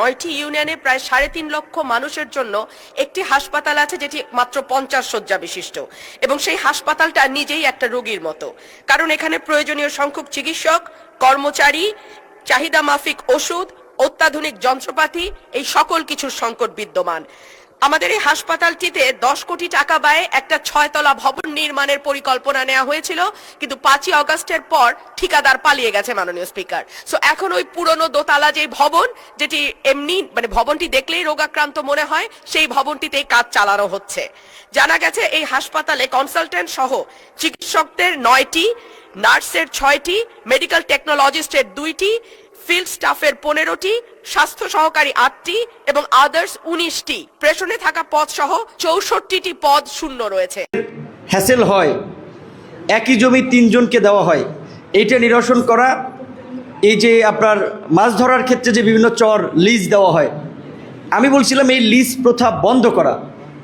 9টি ইউনিয়নে প্রায় 3.5 লক্ষ মানুষের জন্য একটি হাসপাতাল আছে যেটি মাত্র 50 শয্যা বিশিষ্ট, এবং সেই হাসপাতালটা নিজেই একটা রোগীর মতো, কারণ এখানে প্রয়োজনীয় সংখ্যক চিকিৎসক, কর্মচারী, চাহিদা মাফিক ওষুধ, অত্যাধুনিক যন্ত্রপাতি, এই সকল কিছুর সংকট বিদ্যমান। আমাদের এই হাসপাতালটিতে 10 কোটি টাকা ব্যয়ে একটা 6 তলা ভবন নির্মাণের পরিকল্পনা নেওয়া হয়েছিল, কিন্তু 5ই আগস্টের পর ঠিকাদার পালিয়ে গেছে মাননীয় স্পিকার। সো এখন ওই পুরনো দোতলা যে ভবন, যেটি এমনি মানে ভবনটি দেখলেই রোগাক্রান্ত মনে হয়, সেই ভবনটিতেই কাজ চালানো হচ্ছে। জানা গেছে এই হাসপাতালে কনসালটেন্ট সহ চিকিৎসকদের 9টি, নার্সের 6টি, মেডিকেল টেকনোলজিস্টের 2টি, ফিল্ড স্টাফের 15টি, স্বাস্থ্য সহকারী 8টি এবং আদার্স 19টি, প্রেষণে থাকা পদ সহ 64টি পদ শূন্য রয়েছে। হ্যাসেল হয়, একই জমি 3 জনকে দেওয়া হয়, এইটা নিরসন করা। এই যে আপনার মাছ ধরার ক্ষেত্রে যে বিভিন্ন চর লিজ দেওয়া হয়, আমি বলছিলাম এই লিজ প্রথা বন্ধ করা।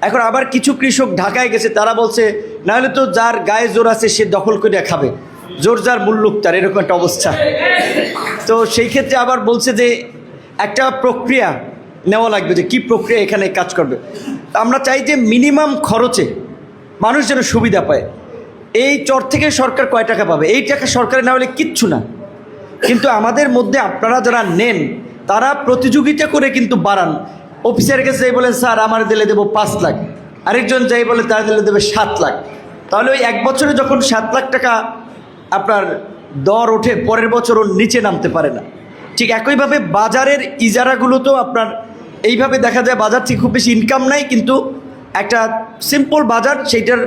এখন আবার কিছু কৃষক ঢাকায় গেছে, তারা বলছে নাহলে তো যার গায়ে জোর আছে সে দখল করে খাবে, জোর যার মুল্লুক তার, এরকম একটা অবস্থা। তো সেই ক্ষেত্রে আবার বলছে যে একটা প্রক্রিয়া নেওয়া লাগবে, যে কি প্রক্রিয়া এখানে কাজ করবে। আমরা চাই যে মিনিমাম খরচে মানুষ যেন সুবিধা পায়। এই চর থেকে সরকার কয় টাকা পাবে? এই টাকা সরকারে না হলে কিচ্ছু না। কিন্তু আমাদের মধ্যে আপনারা যারা নেন তারা প্রতিযোগিতা করে কিন্তু বাড়ান। অফিসারের কাছে যাই বলেন স্যার আমার দিলে দেবো 5 লাখ, আরেকজন যাই বলে তারা দিলে দেবে 7 লাখ। তাহলে ওই 1 বছরে যখন 7 লাখ টাকা আপনার দর ওঠে, পরের বছর ওর নিচে নামতে পারে না। ঠিক একইভাবে বাজারের ইজারাগুলো তো আপনার এইভাবে দেখা যায় বাজার থেকে খুব বেশি ইনকাম নাই, কিন্তু একটা সিম্পল বাজার সেইটার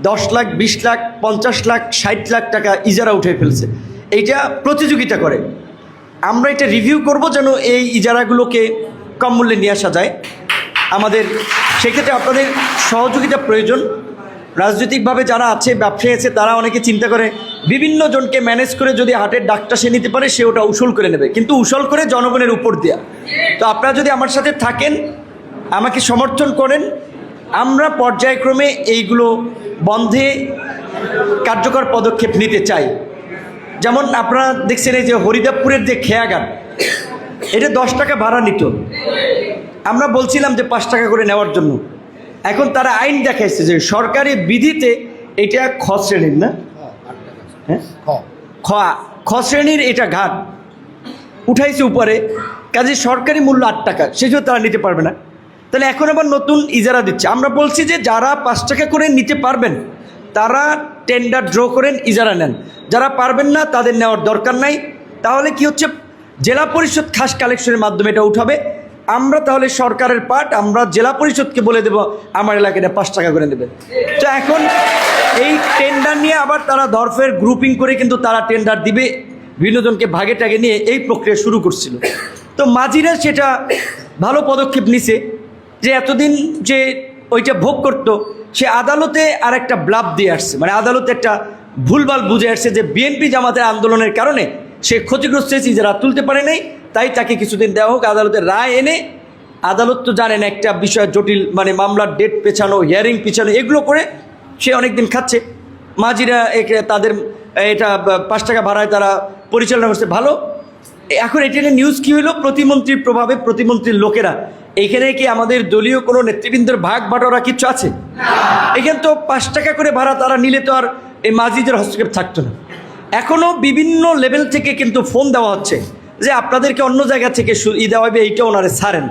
10 লাখ, 20 লাখ, 50 লাখ, 60 লাখ টাকা ইজারা উঠে ফেলছে। এইটা প্রতিযোগিতা করে। আমরা এটা রিভিউ করব যেন এই ইজারাগুলোকে কম মূল্যে নিয়ে আসা যায়। আমাদের সেক্ষেত্রে আপনাদের সহযোগিতা প্রয়োজন। রাজনৈতিকভাবে যারা আছে, ব্যবসায়ী আছে, তারা অনেকে চিন্তা করে বিভিন্ন জনকে ম্যানেজ করে যদি হাটের ডাকটা সে নিতে পারে সে ওটা উসুল করে নেবে, কিন্তু উসুল করে জনগণের উপর দেয়া। তো আপনারা যদি আমার সাথে থাকেন, আমাকে সমর্থন করেন, আমরা পর্যায়ক্রমে এইগুলো বন্ধে কার্যকর পদক্ষেপ নিতে চাই। যেমন আপনারা দেখছেন এই যে হরিদেবপুরের যে খেয়াঘাট, এটা 10 টাকা ভাড়া নিত। আমরা বলছিলাম যে 5 টাকা করে নেওয়ার জন্য। এখন তারা আইন দেখাইছে যে সরকারি বিধিতে এটা খ শ্রেণীর, না হ্যাঁ খ শ্রেণীর এটা ঘাট উঠাইছে উপরে, কাজে সরকারি মূল্য 8 টাকা, সেজন্য তারা নিতে পারবে না। তাহলে এখন আবার নতুন ইজারা দিচ্ছে। আমরা বলছি যে যারা 5 টাকা করে নিতে পারবেন তারা টেন্ডার ড্র করেন, ইজারা নেন। যারা পারবেন না তাদের নেওয়ার দরকার নাই। তাহলে কি হচ্ছে, জেলা পরিষদ খাস কালেকশনের মাধ্যমে এটা উঠাবে। আমরা তাহলে সরকারের পার্ট, আমরা জেলা পরিষদকে বলে দেব আমার এলাকাটা 5 টাকা করে দেবে। তো এখন এই টেন্ডার নিয়ে আবার তারা দরফের গ্রুপিং করে কিন্তু তারা টেন্ডার দিবে, বিভিন্নজনকে ভাগে টাগে নিয়ে এই প্রক্রিয়া শুরু করছিল। তো মাঝিরা সেটা ভালো পদক্ষেপ নিছে, যে এতদিন যে ওইটা ভোগ করতো সে আদালতে আর একটা ব্লাব দিয়ে আসছে, মানে আদালতে একটা ভুলভাল বুঝে আসছে যে বিএনপি জামাতের আন্দোলনের কারণে সে ক্ষতিগ্রস্ত হয়েছে, যারা তুলতে পারে নাই, তাই তাকে কিছুদিন দেওয়া হোক। আদালতের রায় এনে, আদালত তো জানেন একটা বিষয় জটিল, মানে মামলার ডেট পেছানো, হিয়ারিং পেছানো, এগুলো করে সে অনেক দিন খাচ্ছে। মাঝিরা তাদের এটা 5 টাকা ভাড়ায় তারা পরিচালনা করছে, ভালো। এখন এটা নিউজ কী হলো, প্রতিমন্ত্রীর প্রভাবে প্রতিমন্ত্রীর লোকেরা, এখানে কি আমাদের দলীয় কোনো নেতৃবৃন্দের ভাগ বাটোয়ারা কিচ্ছু আছে? এখানে তো 5 টাকা করে ভাড়া তারা নিলে তো আর এই মাঝিদের হস্তক্ষেপ থাকতো না। এখনও বিভিন্ন লেভেল থেকে কিন্তু ফোন দেওয়া হচ্ছে যে আপনাদেরকে অন্য জায়গা থেকে দেওয়া হবে, এইটা ওনারে ছাড়েন।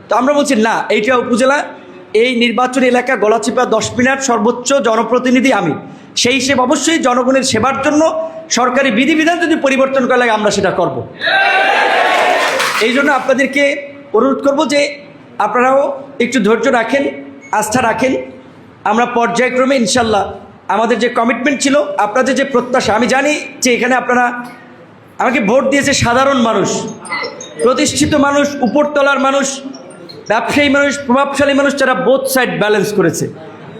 তো আমরা বলছি না, এইটা উপজেলা, এই নির্বাচনী এলাকা গলাচিপা 10 মিনিট, সর্বোচ্চ জনপ্রতিনিধি আমি, সেই হিসেবে অবশ্যই জনগণের সেবার জন্য সরকারি বিধিবিধান যদি পরিবর্তন করা লাগে আমরা সেটা করব। এই জন্য আপনাদেরকে অনুরোধ করব যে আপনারাও একটু ধৈর্য রাখেন, আস্থা রাখেন। আমরা পর্যায়ক্রমে ইনশাল্লাহ আমাদের যে কমিটমেন্ট ছিল, আপনাদের যে প্রত্যাশা, আমি জানি যে এখানে আপনারা আমাকে ভোট দিয়েছে সাধারণ মানুষ, প্রতিষ্ঠিত মানুষ, উপরতলার মানুষ, ব্যবসায়ী মানুষ, প্রভাবশালী মানুষ, যারা বোথ সাইড ব্যালেন্স করেছে।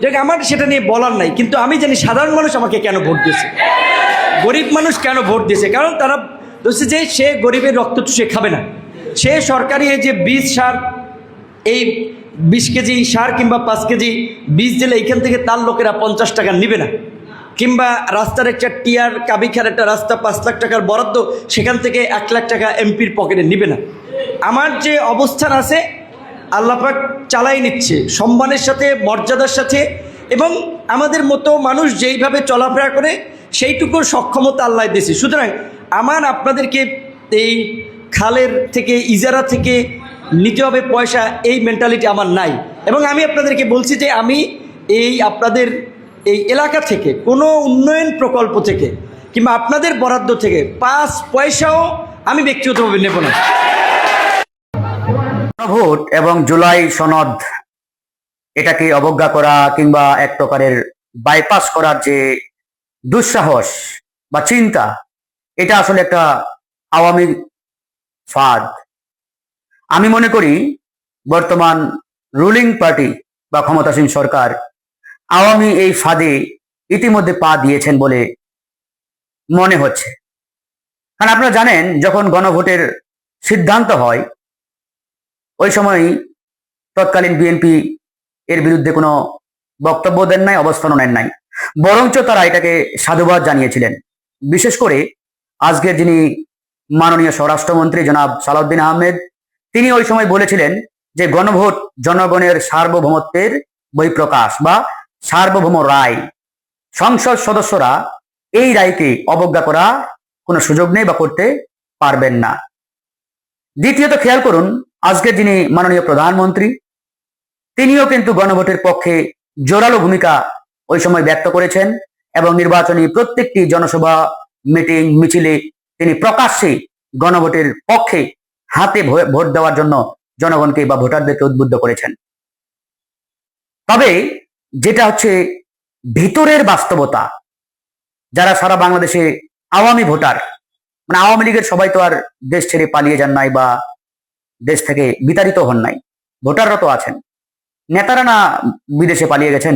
দেখ আমার সেটা নিয়ে বলার নাই, কিন্তু আমি জানি সাধারণ মানুষ আমাকে কেন ভোট দিয়েছে, গরিব মানুষ কেন ভোট দিয়েছে। কারণ তারা বলছে যে সে গরিবের রক্ত চুষে খাবে না, সে সরকারি এই যে বীজ সার, এই 20 কেজি সার কিংবা 5 কেজি বীজ দিলে এইখান থেকে তার লোকেরা 50 টাকা নিবে না। কিংবা রাস্তার একটা টিয়ার কাবিখার একটা রাস্তা 5 লাখ টাকার বরাদ্দ, সেখান থেকে 1 লাখ টাকা এমপির পকেটে নিবে না। আমার যে অবস্থান আছে আল্লাহ পাক চালাই নিচ্ছে সম্মানের সাথে, মর্যাদার সাথে, এবং আমাদের মতো মানুষ যেইভাবে চলাফেরা করে সেইটুকুর সক্ষমতা আল্লাহ দিয়েছে। সুতরাং আমার আপনাদেরকে এই খালের থেকে, ইজারা থেকে নিতে হবে পয়সা, এই মেন্টালিটি আমার নাই। এবং আমি আপনাদেরকে বলছি যে আমি এই আপনাদের এই এলাকা থেকে কোনো উন্নয়ন প্রকল্প থেকে কিংবা আপনাদের বরাদ্দ থেকে 5 পয়সাও আমি ব্যক্তিগতভাবে নেব না। ভোট এবং জুলাই সনদ এটাকে অবজ্ঞা করা কিংবা এক প্রকারের বাইপাস করার যে দুঃসাহস বা চিন্তা, এটা আসলে একটা আওয়ামী ফাঁদ। আমি মনে করি বর্তমান রুলিং পার্টি বা ক্ষমতাসীন সরকার আওয়ামী এই ফাঁদে ইতিমধ্যে পা দিয়েছেন বলে মনে হচ্ছে। কারণ আপনারা জানেন, যখন গণভোটের সিদ্ধান্ত হয় ওই সময় তৎকালীন বিএনপি এর বিরুদ্ধে কোনো বক্তব্য দেন নাই, অবস্থানও নেন নাই, বরঞ্চ তারা এটাকে সাধুবাদ জানিয়েছিলেন। বিশেষ করে আজকের যিনি মাননীয় স্বরাষ্ট্রমন্ত্রী জনাব সালাউদ্দিন আহমেদ, তিনি ওই সময় বলেছিলেন যে গণভোট জনগণের সার্বভৌমত্বের বহিঃপ্রকাশ বা সার্বভৌম রায়, সংসদ সদস্যরা এই রায়কে অবজ্ঞা করা কোনো সুযোগ নেই বা করতে পারবেন না। দ্বিতীয়ত খেয়াল করুন, আজকের যিনি মাননীয় প্রধানমন্ত্রী, তিনিও কিন্তু গণভোটের পক্ষে জোরালো ভূমিকা ওই সময় ব্যক্ত করেছেন এবং নির্বাচনী প্রত্যেকটি জনসভা, মিটিং, মিছিলে তিনি প্রকাশ্যে গণভোটের পক্ষে হাতে ভোট দেওয়ার জন্য জনগণকে বা ভোটারদেরকে উদ্বুদ্ধ করেছেন। তবে যেটা হচ্ছে ভিতরের বাস্তবতা, যারা সারা বাংলাদেশে আওয়ামী ভোটার, মানে আওয়ামী লীগের সবাই তো আর দেশ ছেড়ে পালিয়ে যান নাই বা দেশ থেকে বিতাড়িত হন নাই, ভোটাররা তো আছেন, নেতারা না বিদেশে পালিয়ে গেছেন।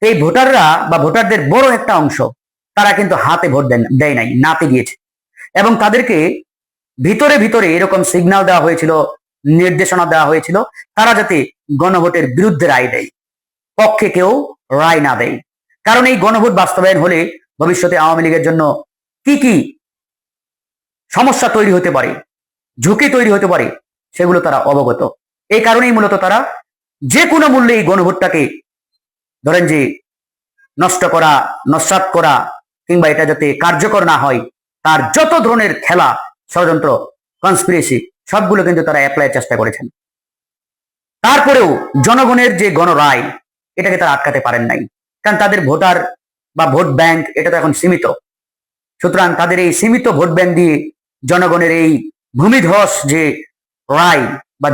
এই ভোটাররা বা ভোটারদের বড় একটা অংশ তারা কিন্তু হাতে ভোট দেয় নাই, নাতে গিয়েছে, এবং তাদেরকে ভিতরে ভিতরে এরকম সিগন্যাল দেওয়া হয়েছিল, নির্দেশনা দেওয়া হয়েছিল, তারা যাতে গণভোটের বিরুদ্ধে রায় দেয়, পক্ষে কেউ রায় না দেয়। কারণ এই গণভোট বাস্তবায়ন হলে ভবিষ্যতে আওয়ামী লীগের জন্য কি কি সমস্যা তৈরি হতে পারে, ঝুঁকি তৈরি হতে পারে, সেগুলো তারা অবগত। এই কারণেই মূলত তারা যে কোনো মূল্যে এই গণভোটটাকে ধরেন যে নষ্ট করা, নস্যাৎ করা কিংবা এটা যাতে কার্যকর না হয়, তার যত ধরনের খেলা, ষড়যন্ত্র, কনস্পিরেসি, সবগুলো কিন্তু তারা অ্যাপ্লাই চেষ্টা করেছেন। তারপরেও জনগণের যে গণরায়, এটাকে তারা আটকাতে পারেন নাই। কারণ তাদের ভোটার বা ভোট ব্যাংক এটা তো এখন সীমিত। সুতরাং তাদের এই সীমিত ভোট ব্যাংক দিয়ে জনগণের এই ভূমিধস যে রায় বা